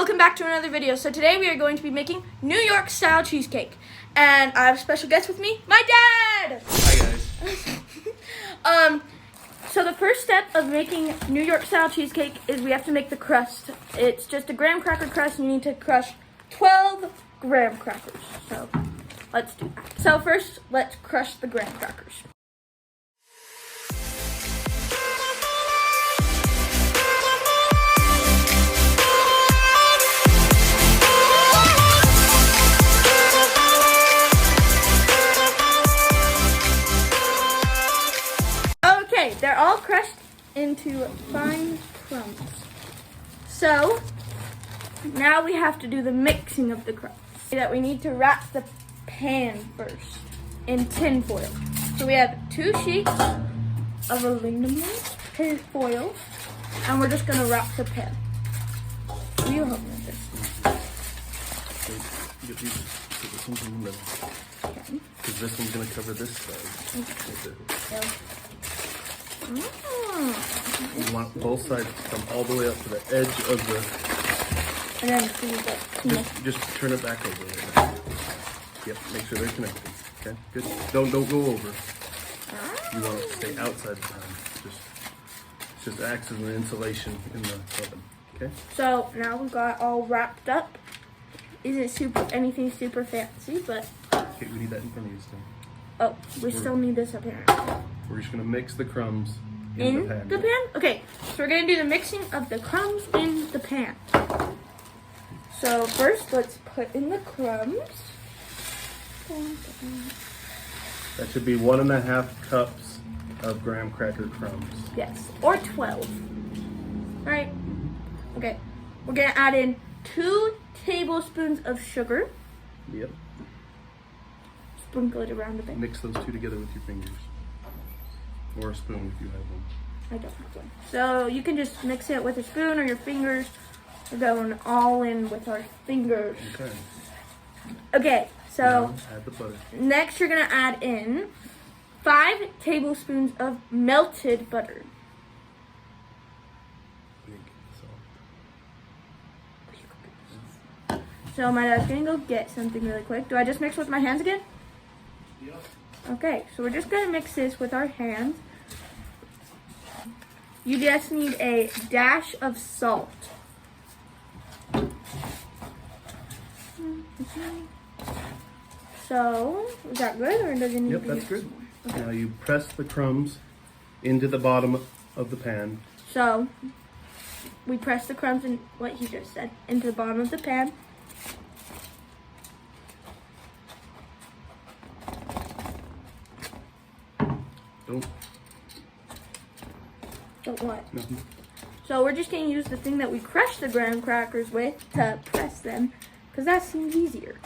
welcome back to another video. So today we are going to be making New York style cheesecake. And I have a special guest with me, my dad! Hi guys. So the first step of making New York style cheesecake is we have to make the crust. It's just a graham cracker crust and you need to crush 12 graham crackers. So let's do that. So first, let's crush the graham crackers. Okay, they're all crushed into fine crumbs. So now we have to do the mixing of the crumbs. That we need to wrap the pan first in tin foil. So we have 2 sheets of aluminum tin foil, and we're just gonna wrap the pan. Will you help me with this? Get these, put this one's in the middle. Okay. Because this one's gonna cover this side. So. You want both sides to come all the way up to the edge of the. And then see Just turn it back over. There. Yep, make sure they're connected. Okay, good. Don't go over. You want it to stay outside the pan. Just acts as an insulation in the oven. Okay. So now we've got all wrapped up. Isn't anything super fancy, but Okay, we need that in front of you still. oh, we still need this up here. We're just gonna mix the crumbs in the pan. Okay, so we're gonna do the mixing of the crumbs in the pan. So first, let's put in the crumbs. That should be 1.5 cups of graham cracker crumbs. Yes, or 12. All right. Okay, we're gonna add in 2 tablespoons of sugar. Yep. Sprinkle it around a bit. Mix those 2 together with your fingers. Or a spoon if you have one. I don't have one. So you can just mix it with a spoon or your fingers. We're going all in with our fingers. Okay. Okay, so Now add the butter. next you're gonna add in 5 tablespoons of melted butter. So my dad's gonna go get something really quick. Do I just mix with my hands again? Yep. Okay, so we're just gonna mix this with our hands. You just need a dash of salt. So, is that good or does it need Yep, to that's be good. more? Okay. Now you press the crumbs into the bottom of the pan. So, we press the crumbs in what he just said into the bottom of the pan. Don't what? Nothing. So we're just going to use the thing that we crushed the graham crackers with to press them, because that seems easier.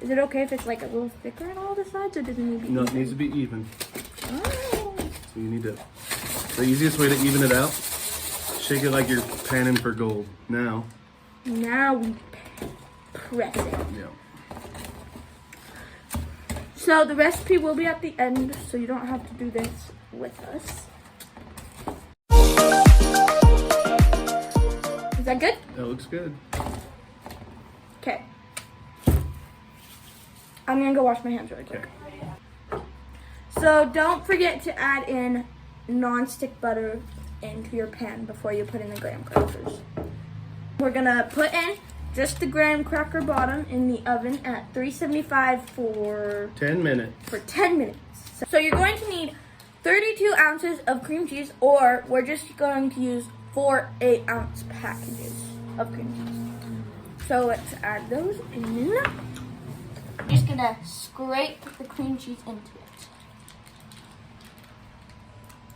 Is it okay if it's like a little thicker on all the sides, or does it need to be No, even? it needs to be even. Oh. So you need to. The easiest way to even it out, shake it like you're panning for gold. Now Now we press it. Yeah. So the recipe will be at the end, so you don't have to do this with us. Is that good? That looks good. Okay. I'm gonna go wash my hands really quick. Okay. So don't forget to add in non-stick butter into your pan before you put in the graham crackers. We're gonna put in just the graham cracker bottom in the oven at 375 for 10 minutes. 10 minutes. So you're going to need 32 ounces of cream cheese, or we're just going to use 4 8-ounce packages of cream cheese. So let's add those in. I'm just gonna scrape the cream cheese into it.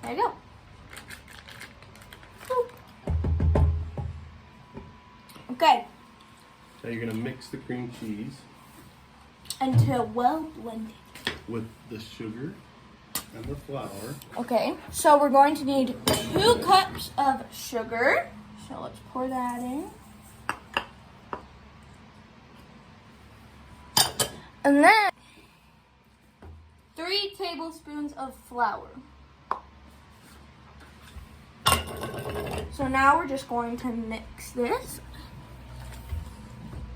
There you go. Boop. Okay. Now you're gonna mix the cream cheese Until well blended. with the sugar and the flour. Okay, so we're going to need 2 cups of sugar. So let's pour that in. And then 3 tablespoons of flour. So now we're just going to mix this.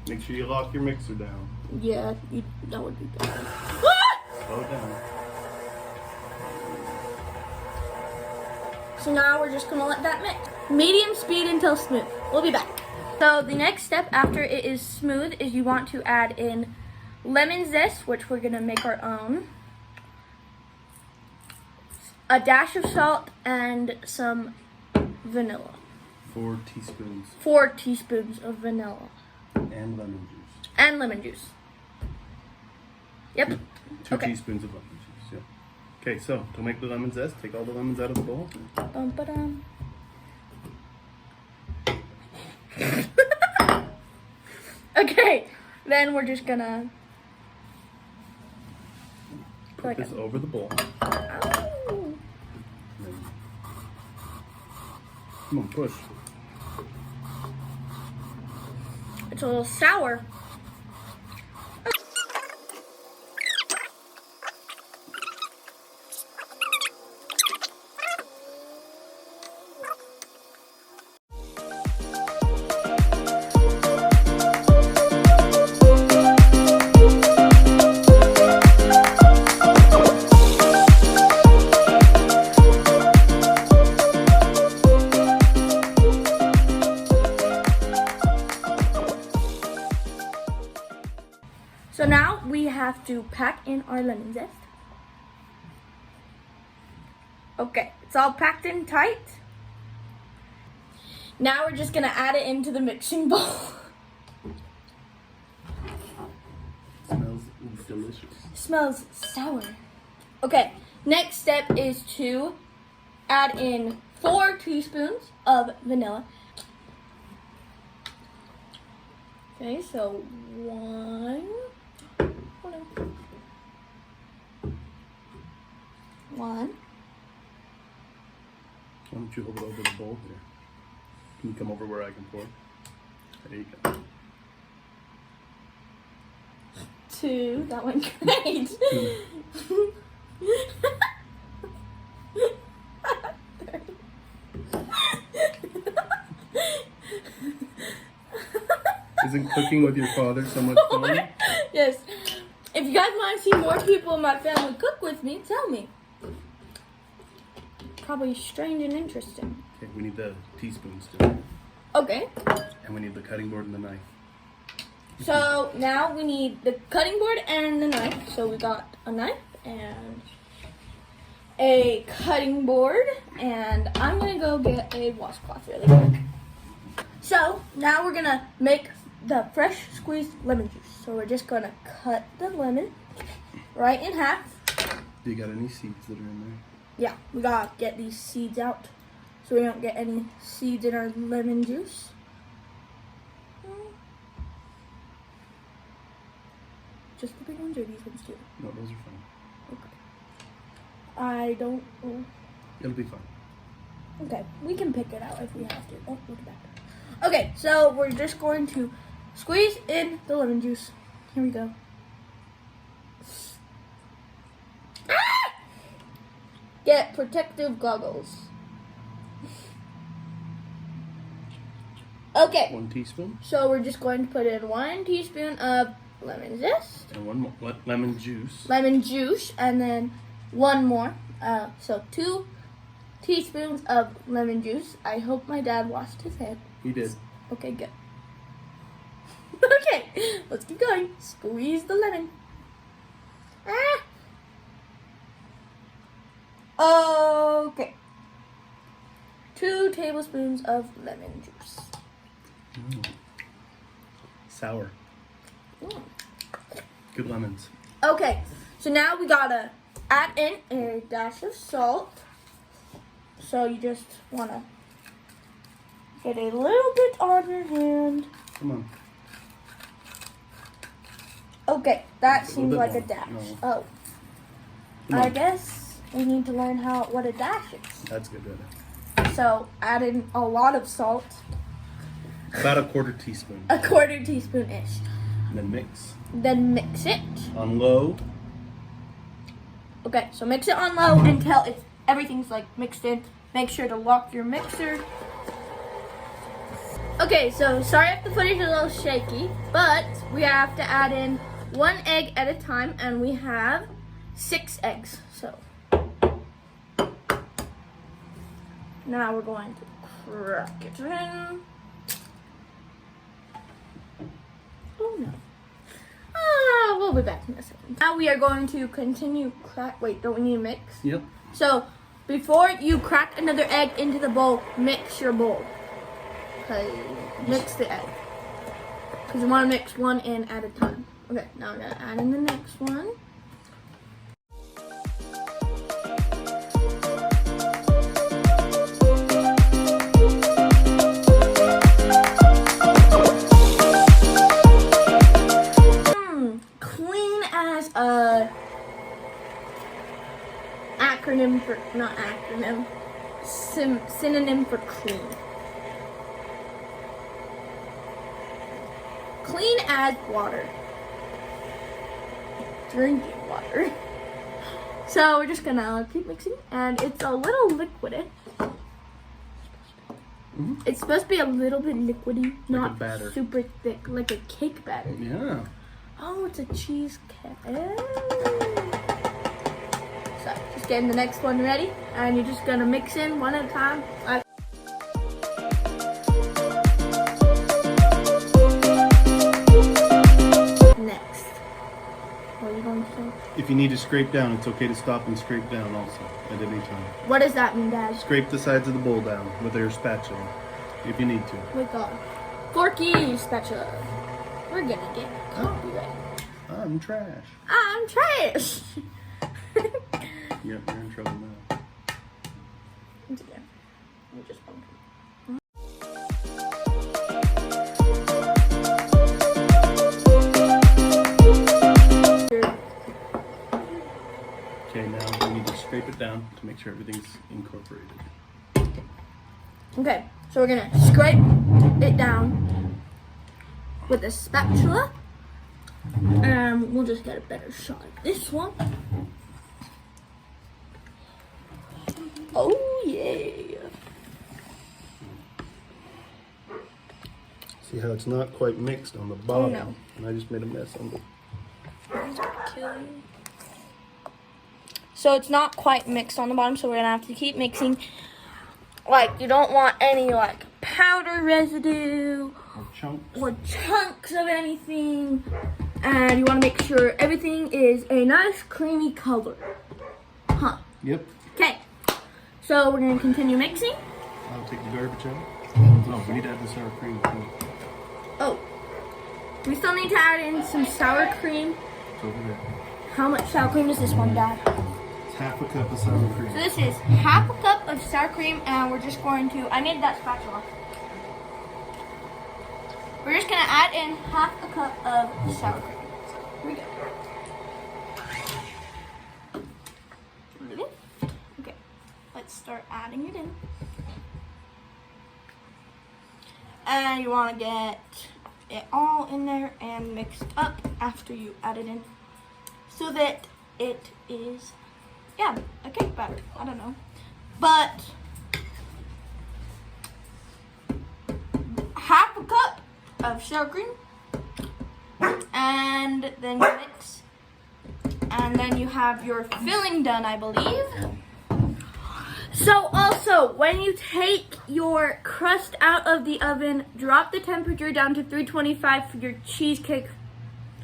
Make sure you lock your mixer down. Yeah, that would be good. Slow it down. So now we're just gonna let that mix. Medium speed until smooth. We'll be back. So the next step after it is smooth is you want to add in lemon zest, which we're gonna make our own, a dash of salt, and some vanilla. 4 teaspoons. 4 teaspoons of vanilla. And lemon juice. And lemon juice. Yep. 2 Okay. teaspoons of lemon juice. Yep. Okay, so to make the lemon zest, take all the lemons out of the bowl. Bum-ba-dum. Okay, then we're just gonna Put this over the bowl. Oh. Come on, push. It's a little sour. So now we have to pack in our lemon zest. Okay, it's all packed in tight. Now we're just gonna add it into the mixing bowl. Smells delicious. Smells sour. Okay, next step is to add in 4 teaspoons of vanilla. Okay, so 1. One. Why don't you hold it over the bowl here? Can you come over where I can pour? There you go. 2. That went great. Isn't cooking with your father so much fun? Yes. If you guys want to see more people in my family cook with me, tell me. Probably strange and interesting. Okay, we need the teaspoons too. Okay. And we need the cutting board and the knife. So now we need the cutting board and the knife. So we got a knife and a cutting board. And I'm going to go get a washcloth really quick. So now we're going to make the fresh squeezed lemon juice. So we're just going to cut the lemon right in half. Do you got any seeds that are in there? Yeah, we gotta get these seeds out so we don't get any seeds in our lemon juice. Just the big ones or these ones too? No, those are fine. Okay. I don't. It'll be fine. Okay, we can pick it out if we have to. Oh, look at that. Okay, so we're just going to squeeze in the lemon juice. Here we go. Get protective goggles. Okay. 1 teaspoon. So we're just going to put in 1 teaspoon of lemon zest. And 1 more lemon juice. Lemon juice, and then 1 more. So 2 teaspoons of lemon juice. I hope my dad washed his head. He did. Okay, good. Okay, let's keep going. Squeeze the lemon. Ah. Okay. 2 tablespoons of lemon juice. Sour. Mm. Good lemons. Okay, so now we gotta add in a dash of salt. So you just wanna get a little bit on your hand. Come on. Okay, that A seems little like bit a more. dash. No. Oh, Come I on. guess we need to learn what a dash is. That's good. So add in a lot of salt, About a 1/4 teaspoon. a 1/4 teaspoon-ish. And then mix. Then mix it. On low. Okay, so mix it on low until it's everything's like mixed in, make sure to lock your mixer. Okay, so sorry if the footage is a little shaky, but we have to add in 1 egg at a time, and we have 6 eggs. So now we're going to crack it in. Oh no. We'll be back in a second. Now we are going to continue wait, don't we need to mix? Yep. So before you crack another egg into the bowl, mix your bowl. Okay, mix the egg. Because you want to mix 1 in at a time. Okay, now we're going to add in the next one. Clean as a acronym for, not acronym, synonym for clean. Clean as water. Drinking water. So we're just gonna keep mixing, and it's a little liquidy. It's supposed to be a little bit liquidy, not a batter. Super thick, like a cake batter. Yeah. Oh, it's a cheesecake. So just getting the next one ready, and you're just gonna mix in 1 at a time. Next, what are you going to say? If you need to scrape down, it's okay to stop and scrape down also at any time. What does that mean, Dad? Scrape the sides of the bowl down with your spatula if you need to. With a forky spatula. We're gonna get copyright. I'm trash. I'm trash. Yep, you're in trouble now. It's okay. We just bumped it. Okay, now we need to scrape it down to make sure everything's incorporated. Okay, so we're gonna scrape it down with a spatula, and we'll just get a better shot of this one. Oh yeah! See how it's not quite mixed on the bottom? No. And I just made a mess on the... So it's not quite mixed on the bottom, so we're gonna have to keep mixing. Like, you don't want any like powder residue or chunks of anything, and you want to make sure everything is a nice creamy color. Huh? Yep. Okay. So we're gonna continue mixing. I'll take the garbage out. Oh, we need to add the sour cream too. Oh, we still need to add in some sour cream. It's over there. How much sour cream is this one, Dad? It's half a cup of sour cream. So this is half a cup of sour cream, and we're just going to, I need that spatula. We're just gonna add in half a cup of sour cream. Here we go. Ready? Okay, let's start adding it in. And you wanna get it all in there and mixed up after you add it in, so that it is, yeah, a cake batter. I don't know, but half a cup of sour cream, and then you mix, and then you have your filling done, I believe. So also, when you take your crust out of the oven, drop the temperature down to 325 for your cheesecake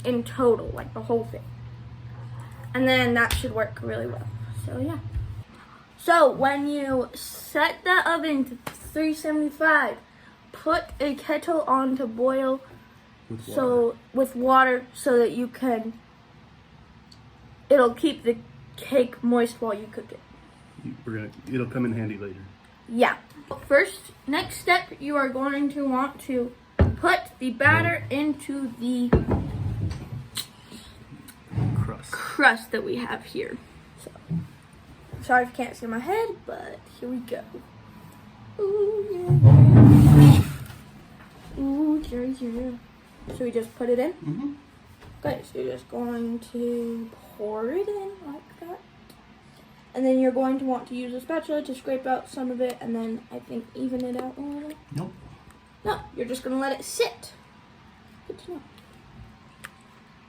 in total, like the whole thing. And then that should work really well. So yeah. So when you set the oven to 375, put a kettle on to boil with water so that you can, it'll keep the cake moist while you cook it. It'll come in handy later. Yeah. Next step, you are going to want to put the batter into the crust that we have here. So, sorry if you can't see my head, but here we go. Ooh, yeah. Ooh, yeah. So we just put it in? Mm-hmm. Okay, so you're just going to pour it in like that. And then you're going to want to use a spatula to scrape out some of it and then I think even it out a little. Nope. No, you're just going to let it sit. Good to know.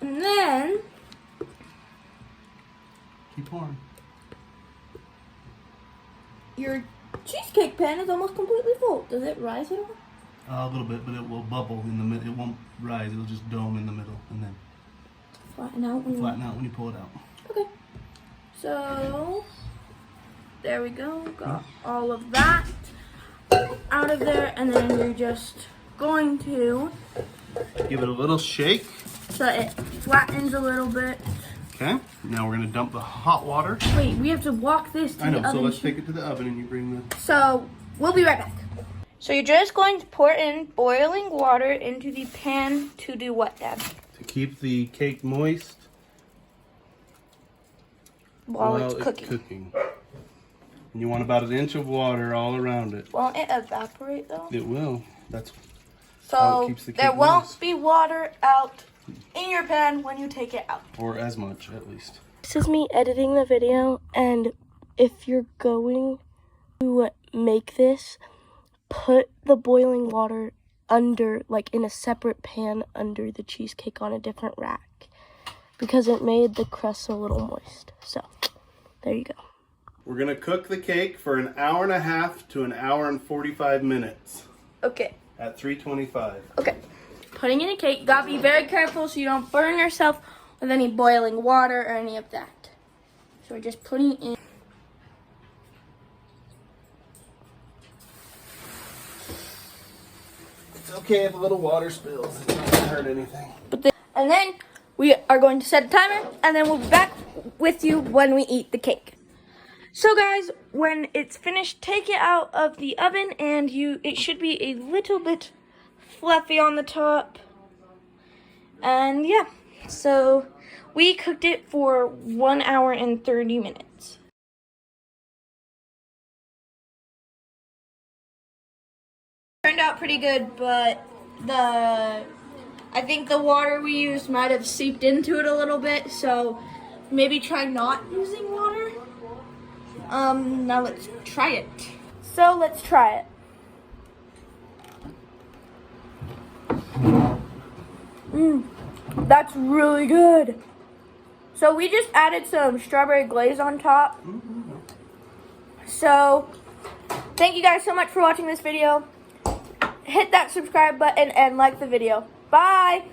And then... Keep pouring. Your cheesecake pan is almost completely full. Does it rise at all? A little bit, but it will bubble in the middle. It won't rise. It'll just dome in the middle and then Flatten out when you pull it out. Okay. So, there we go. Got all of that out of there. And then you're just going to... Give it a little shake. So it flattens a little bit. Okay. Now we're going to dump the hot water. Wait, we have to walk this to I know, the oven. so let's take it to the oven and you bring the... So, we'll be right back. So you're just going to pour in boiling water into the pan to do what, Dad? To keep the cake moist While it's cooking. And you want about an inch of water all around it. Won't it evaporate though? It will. That's how So it keeps the cake there won't moist. be water out in your pan when you take it out. Or as much, at least. This is me editing the video, and if you're going to make this, put the boiling water under, like in a separate pan under the cheesecake on a different rack, because it made the crust a little moist. So, there you go. We're going to cook the cake for an hour and a half to an hour and 45 minutes Okay. at 325. Okay. Putting in a cake, you gotta be very careful so you don't burn yourself with any boiling water or any of that. So we're just putting in. It's okay if a little water spills. It's not going to hurt anything. And then we are going to set a timer and then we'll be back with you when we eat the cake. So guys, when it's finished, take it out of the oven and it should be a little bit fluffy on the top. And yeah, so we cooked it for 1 hour and 30 minutes. Turned out pretty good, but I think the water we used might have seeped into it a little bit, so maybe try not using water. Now let's try it. So let's try it. That's really good. So we just added some strawberry glaze on top. So thank you guys so much for watching this video. Hit that subscribe button and like the video. Bye.